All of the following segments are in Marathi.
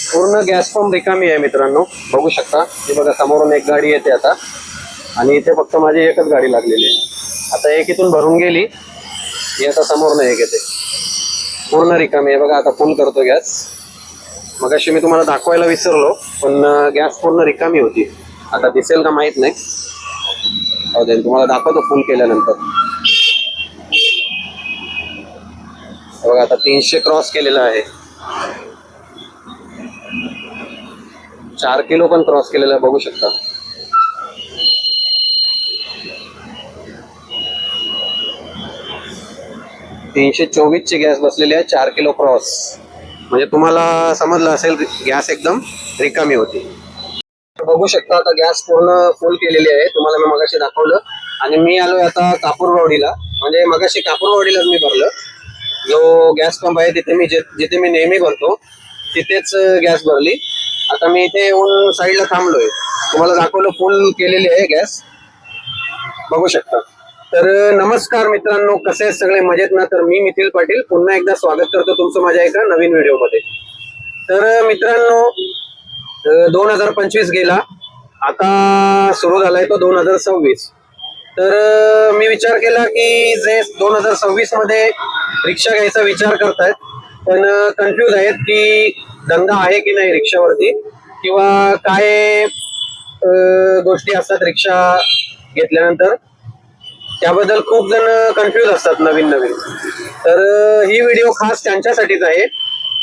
पूर्ण गॅस पंप रिकामी आहे मित्रांनो, बघू शकता. हे बघा समोरून एक गाडी येते आता, आणि इथे फक्त माझी एकच गाडी लागलेली आहे. आता एक इथून भरून गेली, ही आता समोरनं एक येते. पूर्ण रिकामी आहे बघा. आता फुल करतो गॅस. मगाशी मी तुम्हाला दाखवायला विसरलो, पण गॅस पूर्ण रिकामी होती. आता दिसेल का माहित नाही, तुम्हाला दाखवतो फुल केल्यानंतर. बघा आता 300 क्रॉस केलेला आहे. 4 किलो पण क्रॉस केलेला आहे, बघू शकता. ची गॅस बसलेली आहे, 4 किलो क्रॉस. म्हणजे तुम्हाला समजलं असेल, गॅस एकदम रिकामी होती. बघू शकता आता गॅस पूर्ण फुल केलेली आहे, तुम्हाला मी मगाशी दाखवलं. आणि मी आलोय आता कापूरवाडीला, म्हणजे मगाशी कापूरवाडीलाच मी भरलं. जो गॅस पंप आहे तिथे मी जिथे मी नेहमी भरतो तिथेच गॅस भरली. आता मी इथे येऊन साईडला थांबलोय. तुम्हाला दाखवलं फुल केलेली आहे गॅस, बघू शकता. तर नमस्कार मित्रांनो, कसे सगळे मजेत ना? तर मी मिथिल पाटील पुन्हा एकदा स्वागत करतो तुमचं माझ्या एका नवीन व्हिडिओमध्ये. तर मित्रांनो, 2025 गेला, आता सुरू झालाय तो 2026. तर मी विचार केला की जे 2026 मध्ये रिक्षा घ्यायचा विचार करतायत पण कन्फ्यूज आहेत की धंदा आहे की नाही रिक्षावरती, किंवा काय गोष्टी असतात रिक्षा घेतल्यानंतर, त्याबद्दल खूप जण कन्फ्यूज असतात नवीन. तर ही व्हिडिओ खास त्यांच्यासाठीच आहे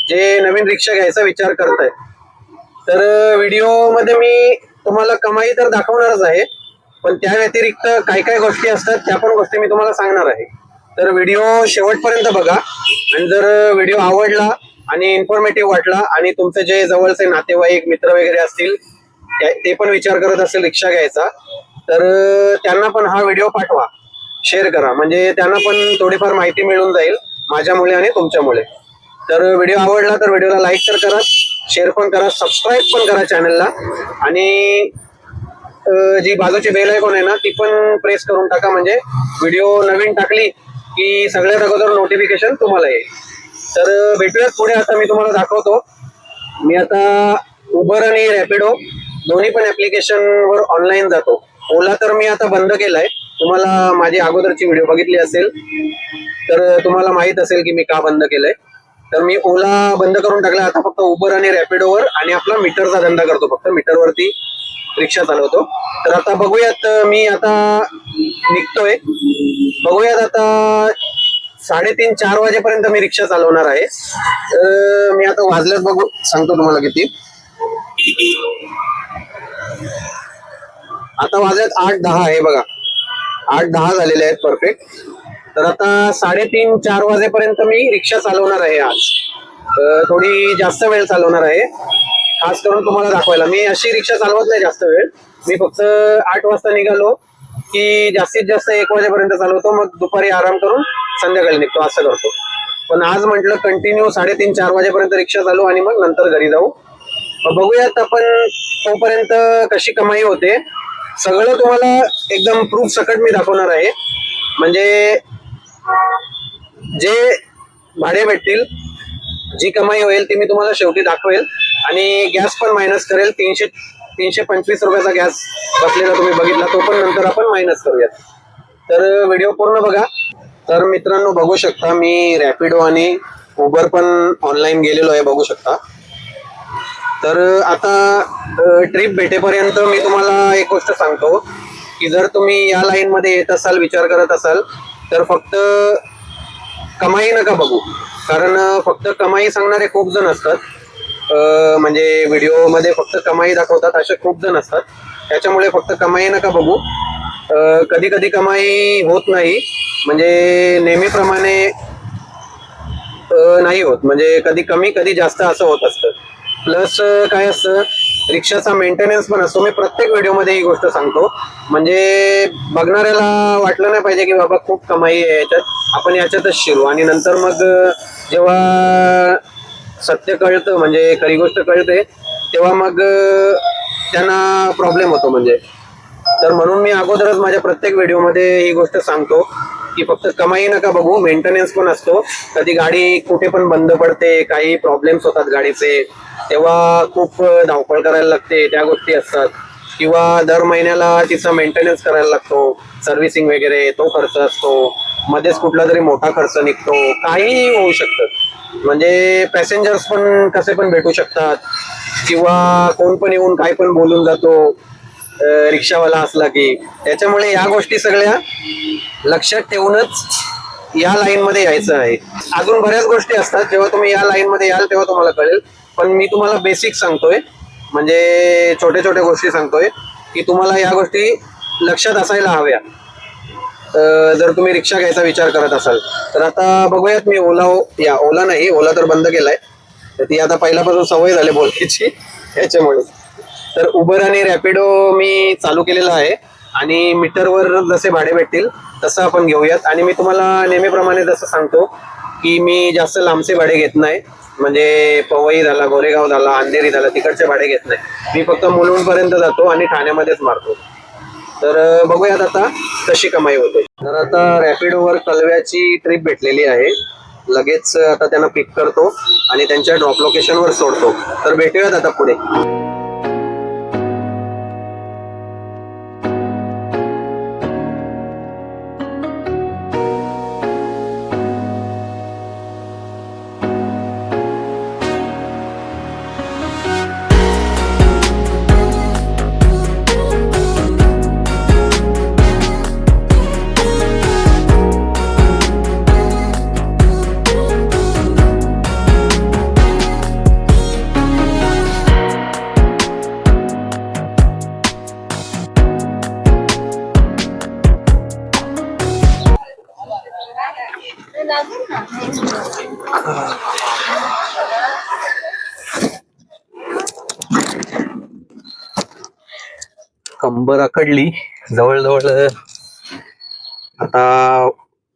जे नवीन रिक्षा घ्यायचा विचार करतायत. तर व्हिडिओमध्ये मी तुम्हाला कमाई तर दाखवणारच आहे, पण त्या व्यतिरिक्त काय काय गोष्टी असतात त्या पण गोष्टी मी तुम्हाला सांगणार आहे. तर व्हिडिओ शेवटपर्यंत बघा, आणि जर व्हिडिओ आवडला आणि इन्फॉर्मेटिव्ह वाटला आणि तुमचे जे जवळचे नातेवाईक मित्र वगैरे असतील ते पण विचार करत असेल रिक्षा घ्यायचा, तर त्यांना पण हा व्हिडिओ पाठवा, शेअर करा, म्हणजे त्यांना पण थोडीफार माहिती मिळून जाईल माझ्यामुळे आणि तुमच्यामुळे. तर व्हिडिओ आवडला तर व्हिडिओला लाईक तर करा, शेअर पण करा, सबस्क्राईब पण करा चॅनलला, आणि जी बाजूची बेल आयकॉन आहे ना ती पण प्रेस करून टाका, म्हणजे व्हिडिओ नवीन टाकली की सगळ्यात अगोदर नोटिफिकेशन तुम्हाला येईल. तर भेटूयात पुढे. आता मी तुम्हाला दाखवतो. मी आता उबर आणि रॅपिडो दोन्ही पण ऍप्लिकेशनवर ऑनलाईन जातो. ओला तर मी आता बंद केलाय, तुम्हाला माझी अगोदरची व्हिडिओ बघितली असेल तर तुम्हाला माहित असेल की मी का बंद केलंय. तर मी ओला बंद करून टाकला, आता फक्त उबर आणि रॅपिडोवर आणि आपला मीटरचा धंदा करतो, फक्त मीटरवरती रिक्षा चालवतो. तर आता बघूयात, मी आता निघतोय. बघूयात आता 3:30-4 वाजेपर्यंत मी रिक्षा चालवणार आहे. मी आता वाजल्यात बघू सांगतो तुम्हाला किती. आता वाजल्यात 8:10 आहे बघा, 8:10 झालेले आहेत परफेक्ट. तर आता 3:30-4 वाजेपर्यंत मी रिक्षा चालवणार आहे. आज थोडी जास्त वेळ चालवणार आहे, खास करून तुम्हाला दाखवायला. मी अशी रिक्षा चालवत नाही जास्त वेळ, मी फक्त 8 वाजता निघालो की जास्तीत जास्त 1 वाजेपर्यंत चालवतो, मग दुपारी आराम करून संध्याकाळी निघतो, असं करतो. पण आज म्हटलं कंटिन्यू 3:30-4 वाजेपर्यंत रिक्षा चालू आणि मग नंतर घरी जाऊ. बघूयात आपण तोपर्यंत कशी कमाई होते, सगळं तुम्हाला एकदम प्रूफ सकट मी दाखवणार आहे. म्हणजे जे भाडे भेटतील, जी कमाई होईल ती मी तुम्हाला शेवटी दाखवेल, आणि गॅस पण मायनस करेल. 325 रुपयाचा गॅस बसलेला तुम्ही बघितला, तो पण नंतर आपण मायनस करूयात. तर व्हिडिओ पूर्ण बघा. तर मित्रांनो बघू शकता, मी रॅपिडो आणि उबर पण ऑनलाईन गेलेलो आहे, बघू शकता. तर आता ट्रिप भेटेपर्यंत मी तुम्हाला एक गोष्ट सांगतो की जर तुम्ही या लाईन मध्ये येत असाल, विचार करत असाल, तर फक्त कमाई नका बघू, कारण फक्त कमाई सांगणारे खूप जण असतात. म्हणजे व्हिडिओ मध्ये फक्त कमाई दाखवतात असे खूप जण असतात, त्याच्यामुळे फक्त कमाई नका बघू. कधी कधी कमाई होत नाही, म्हणजे नेहमीप्रमाणे नाही होत, म्हणजे कधी कमी कधी जास्त असं होत असतं. प्लस काय असतं, रिक्षाचा मेंटेनन्स पण असतो. मी प्रत्येक व्हिडिओमध्ये ही गोष्ट सांगतो, म्हणजे बघणाऱ्याला वाटलं नाही पाहिजे की बाबा खूप कमाई आहे याच्यात, आपण याच्यातच शिरू, आणि नंतर मग जेव्हा सत्य कळतं, म्हणजे खरी गोष्ट कळते, तेव्हा मग त्यांना प्रॉब्लेम होतो. म्हणजे तर म्हणून मी अगोदरच माझ्या प्रत्येक व्हिडिओमध्ये ही गोष्ट सांगतो की फक्त कमाई नका बघू, मेंटेनन्स पण असतो. कधी गाडी कुठे पण बंद पडते, काही प्रॉब्लेम्स होतात गाडीचे, तेव्हा खूप धावपळ करायला लागते, त्या गोष्टी असतात. किंवा दर महिन्याला तिचा मेंटेनन्स करायला लागतो, सर्व्हिसिंग वगैरे तो खर्च असतो. मध्येच कुठला तरी मोठा खर्च निघतो, काहीही होऊ शकतं. म्हणजे पॅसेंजर्स पण कसे पण भेटू शकतात, किंवा कोण पण येऊन काय पण बोलून जातो रिक्षावाला असला की. त्याच्यामुळे या गोष्टी सगळ्या लक्षात ठेवूनच या लाईन मध्ये यायचं आहे. अजून बऱ्याच गोष्टी असतात, जेव्हा तुम्ही या लाईन मध्ये याल तेव्हा तुम्हाला कळेल. पण मी तुम्हाला बेसिक सांगतोय, म्हणजे छोट्या छोट्या गोष्टी सांगतोय की तुम्हाला या गोष्टी लक्षात असायला हव्या जर तुम्ही रिक्षा घ्यायचा विचार करत असाल तर. आता बघूयात, मी ओला नाही, ओला तर बंद केलाय, तर ती आता पहिल्यापासून सवय झाली बोलायची याच्यामुळे. तर उबर आणि रॅपिडो मी चालू केलेला आहे, आणि मीटरवर जसे भाडे भेटतील तसं आपण घेऊयात. आणि मी तुम्हाला नेहमीप्रमाणे जसं सांगतो की मी जास्त लांबचे भाडे घेत नाही, म्हणजे पवई झाला, गोरेगाव झाला, अंधेरी झाला, तिकडचे भाडे घेत नाही. मी फक्त मुलुंड पर्यंत जातो आणि ठाण्यामध्येच मारतो. तर बघूयात आता कशी कमाई होते. तर आता रॅपिडोवर कलव्याची ट्रिप भेटलेली आहे, लगेच आता त्यांना पिक करतो आणि त्यांच्या ड्रॉप लोकेशनवर सोडतो. तर भेटूयात आता पुढे. कंबर आखडली, जवळजवळ आता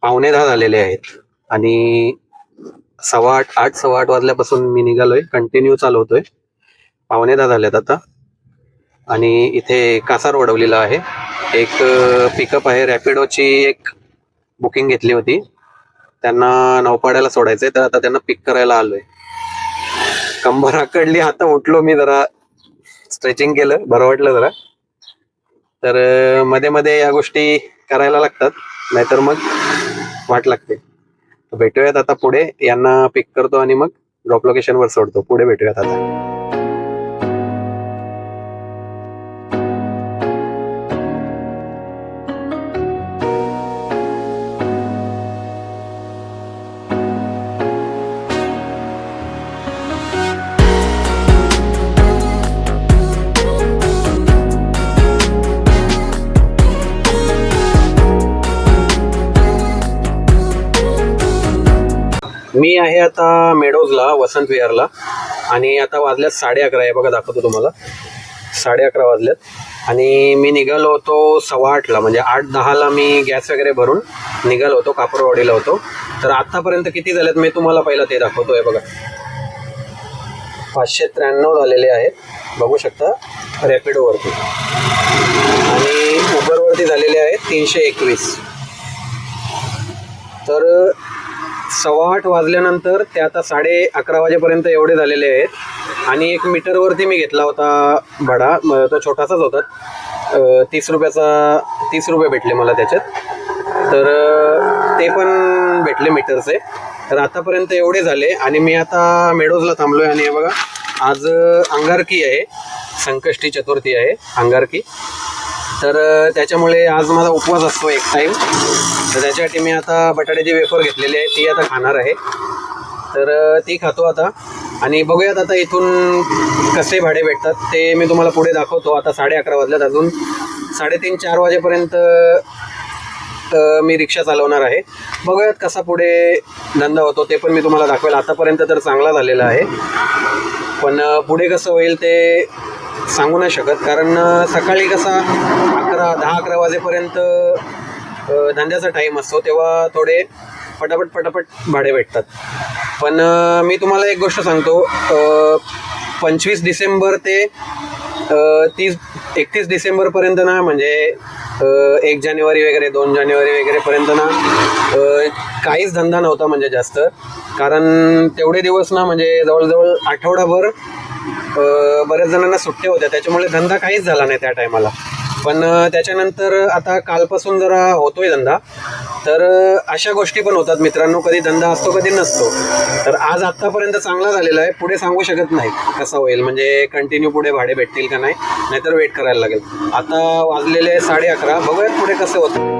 9:45 झालेले आहेत, आणि 8:15 वाजल्यापासून मी निघालोय, कंटिन्यू चालवतोय. 9:45 झाल्यात आता. आणि इथे कासार वडवलेला आहे, एक पिकअप आहे रॅपिडोची, एक बुकिंग घेतली होती, त्यांना नौपाड्याला सोडायचंय, तर आता त्यांना पिक करायला आलोय. कंबर आखडली, आता उठलो मी, जरा स्ट्रेचिंग केलं, बरं वाटलं जरा. तर मध्ये मध्ये या गोष्टी करायला लागतात, नाहीतर मग वाट लागते. भेटूयात आता पुढे, यांना पिक करतो आणि मग ड्रॉप लोकेशनवर सोडतो. पुढे भेटूयात आता. मी आहे आता मेडोजला, वसंत विहारला, आणि आता वाजल्यात 11:30 आहे बघा, दाखवतो तुम्हाला. 11:30 वाजल्यात, आणि मी निघालो होतो 8:15ला, म्हणजे 8:10ला मी गॅस वगैरे भरून निघालो होतो, कापरवाडीला होतो. तर आतापर्यंत किती झालेत मी तुम्हाला पहिला ते दाखवतोय बघा. 593 झालेले आहेत, बघू शकता रॅपिडोवरती, आणि उबरवरती झालेले आहेत 321. तर 8:15 वाजल्यानंतर ते आता 11:30 वाजेपर्यंत एवढे झालेले आहेत. आणि एक मीटरवरती मी घेतला होता भाडा, तो छोटासाच होता, 30 रुपये भेटले मला त्याच्यात. तर ते पण भेटले मीटरचे. तर आतापर्यंत एवढे झाले, आणि मी आता मेडोजला थांबलोय. आणि हे बघा, आज अंगारकी आहे, संकष्टी चतुर्थी आहे, अंगारकी. तर त्याच्यामुळे आज माझा उपवास असतो एक टाईम, तर त्याच्यासाठी मी आता बटाट्याची वेफर घेतलेली आहे, ती आता खाणार आहे. तर ती खातो आता, आणि बघूयात आता इथून कसे भाडे भेटतात ते मी तुम्हाला पुढे दाखवतो. आता 11:30 वाजल्यात, अजून 3:30-4 वाजेपर्यंत मी रिक्षा चालवणार आहे. बघूयात कसा पुढे धंदा होतो ते पण मी तुम्हाला दाखवेल. आतापर्यंत तर चांगला झालेला आहे, पण पुढे कसं होईल ते सांगू नाही शकत, कारण सकाळी कसा 10-11 वाजेपर्यंत धंद्याचा टाईम असतो, तेव्हा थोडे पटापट भाडे भेटतात. पण मी तुम्हाला एक गोष्ट सांगतो, 25 डिसेंबर ते 31 डिसेंबरपर्यंत ना म्हणजे 1 जानेवारी वगैरे 2 जानेवारी वगैरे पर्यंत ना काहीच धंदा नव्हता म्हणजे जास्त. कारण तेवढे दिवस ना म्हणजे जवळजवळ आठवडाभर बऱ्याच जणांना सुट्ट्या होत्या, त्याच्यामुळे धंदा काहीच झाला नाही त्या टायमाला. पण त्याच्यानंतर आता कालपासून जरा होतोय धंदा. तर अशा गोष्टी पण होतात मित्रांनो, कधी धंदा असतो कधी नसतो. तर आज आत्तापर्यंत चांगला झालेला आहे, पुढे सांगू शकत नाही कसं होईल, म्हणजे कंटिन्यू पुढे भाडे भेटतील का नाही, नाहीतर वेट करायला लागेल. आता वाजलेले 11:30, बघूयात पुढे कसं होतं.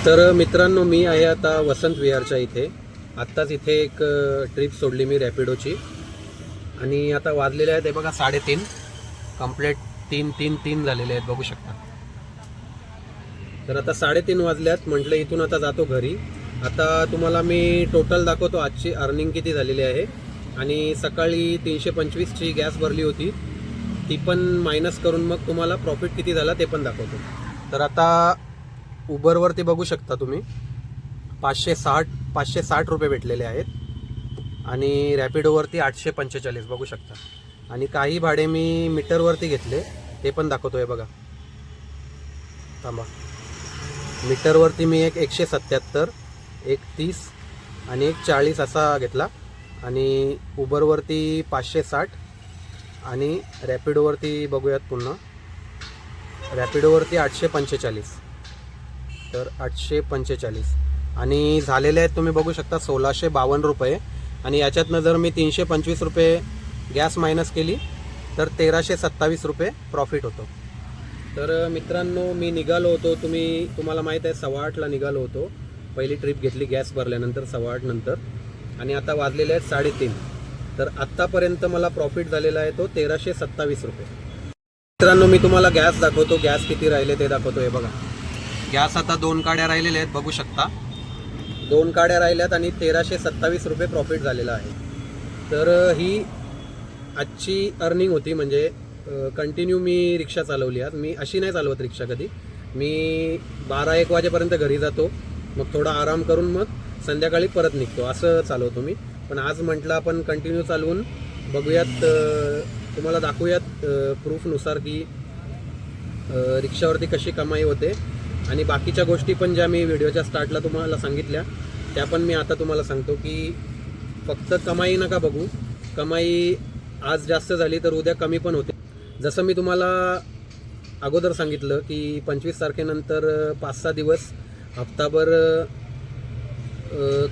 तर मित्रांनो, मी आहे आता वसंत विहारच्या इथे. आत्ताच इथे एक ट्रिप सोडली मी रॅपिडोची आणि आता वाजलेले आहेत हे बघा 3:30. कंप्लीट 3 झालेले आहेत, बघू शकता. तर आता 3:30 वाजल्यात. म्हटलं इथून आता जातो घरी. आता तुम्हाला मी टोटल दाखवतो आजची अर्निंग किती झालेली आहे. आणि सकाळी 325ची गॅस भरली होती, ती पण मायनस करून मग तुम्हाला प्रॉफिट किती झाला ते पण दाखवतो. तर आता उबरवरती बघू शकता तुम्ही 560 रुपये भेटलेले आहेत. आणि रॅपिडोवरती 845 बघू शकता. आणि काही भाडे मी मीटरवरती घेतले, ते पण दाखवतोय बघा. थांबा, मीटरवरती मी एक 177, एक 30 आणि एक 40 असा घेतला. आणि उबरवरती 560 आणि रॅपिडोवरती बघूयात पुन्हा. रॅपिडोवरती 845, तर 845 आणि झालेले आहेत तुम्ही बघू शकता 1652 रुपये. आणि याच्यातनं जर मी 325 रुपये गॅस मायनस केली तर 1327 रुपये प्रॉफिट होतो. तर मित्रांनो, मी निघालो होतो, तुम्हाला माहीत आहे 8:15ला निघालो होतो. पहिली ट्रिप घेतली गॅस भरल्यानंतर 8:15 नंतर. आणि आता वाजलेले आहेत 3:30. तर आत्तापर्यंत मला प्रॉफिट झालेला आहे तो 1327 रुपये. मित्रांनो, मी तुम्हाला गॅस दाखवतो, गॅस किती राहिले ते दाखवतो. हे बघा, गॅस आता 2 काड्या राहिलेल्या आहेत, बघू शकता. 2 काड्या राहिल्यात आणि 1327 रुपये प्रॉफिट झालेला आहे. तर ही आजची अर्निंग होती. म्हणजे कंटिन्यू मी रिक्षा चालवली. आज मी अशी नाही चालवत रिक्षा कधी. मी 12-1 वाजेपर्यंत घरी जातो, मग थोडा आराम करून मग संध्याकाळी परत निघतो, असं चालवतो मी. पण आज म्हटलं आपण कंटिन्यू चालवून बघूयात, तुम्हाला दाखवूयात प्रूफनुसार की रिक्षावरती कशी कमाई होते. आणि बाकीच्या गोष्टी पण ज्या मी व्हिडिओच्या स्टार्टला तुम्हाला सांगितल्या त्या पण मी आता तुम्हाला सांगतो. की फक्त कमाई नका बघू, कमाई आज जास्त झाली तर उद्या कमी पण होते. जसं मी तुम्हाला अगोदर सांगितलं की 25 तारखेनंतर 5-6 दिवस हप्ताभर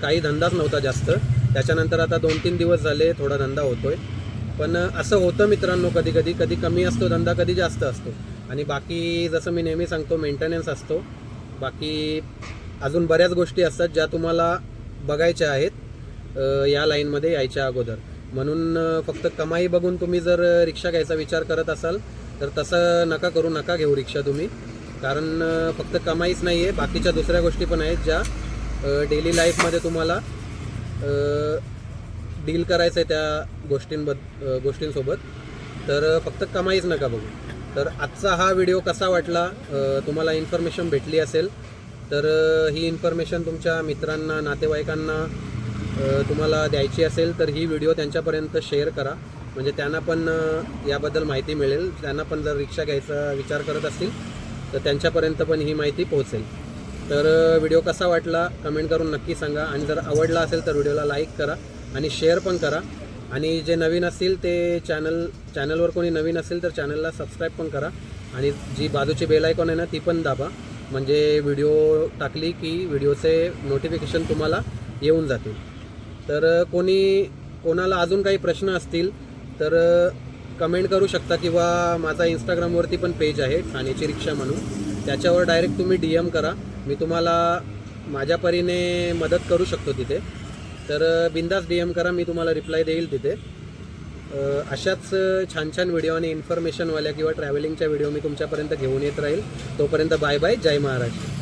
काही धंदाच नव्हता जास्त. त्याच्यानंतर आता 2-3 दिवस झाले थोडा धंदा होतोय. पण असं होतं मित्रांनो, कधी कमी असतो धंदा, कधी जास्त असतो. आणि बाकी जसं मी नेहमी सांगतो, मेंटेनन्स असतो. बाकी अजून बऱ्याच गोष्टी असतात ज्या तुम्हाला बघायच्या आहेत या लाईनमध्ये यायच्या अगोदर. म्हणून फक्त कमाई बघून तुम्ही जर रिक्षा घ्यायचा विचार करत असाल तर तसं नका करू, नका घेऊ रिक्षा तुम्ही. कारण फक्त कमाईच नाही आहे, बाकीच्या दुसऱ्या गोष्टी पण आहेत ज्या डेली लाईफमध्ये तुम्हाला डील करायचं आहे त्या गोष्टींसोबत. तर फक्त कमाईच नका बघू. तर आजचा हा व्हिडिओ कसा वाटला, तुम्हाला इन्फॉर्मेशन भेटली असेल तर ही इन्फॉर्मेशन तुमच्या मित्रांना, नातेवाईकांना तुम्हाला द्यायची असेल तर ही व्हिडिओ त्यांच्यापर्यंत शेअर करा. म्हणजे त्यांना पण याबद्दल माहिती मिळेल. त्यांना पण जर रिक्षा घ्यायचा विचार करत असतील तर त्यांच्यापर्यंत पण ही माहिती पोहोचेल. तर व्हिडिओ कसा वाटला कमेंट करून नक्की सांगा आणि जर आवडला असेल तर व्हिडिओला लाईक करा आणि शेअर पण करा आणि जे नवीन असतील ते चॅनलवर कोणी नवीन असेल तर चॅनलला सबस्क्राईब पण करा आणि जी बाजूची बेल आयकॉन आहे ना ती पण दाबा म्हणजे व्हिडिओ टाकली की व्हिडिओचे नोटिफिकेशन तुम्हाला येऊन जातील. तर कोणाला अजून काही प्रश्न असतील तर कमेंट करू शकता किंवा माझा इंस्टाग्रामवरती पण पेज आहे ठाण्याची रिक्षा म्हणून त्याच्यावर डायरेक्ट तुम्ही DM करा. मी तुम्हाला माझ्या परीने मदत करू शकतो तिथे. तर बिंदास DM करा मी तुम्हाला रिप्लाय देईल तिथे. अशाच छान छान व्हिडिओ आणि इन्फॉर्मेशनवाल्या किंवा ट्रॅव्हलिंगच्या व्हिडिओ मी तुमच्यापर्यंत घेऊन येत राहील. तोपर्यंत बाय बाय. जय महाराष्ट्र.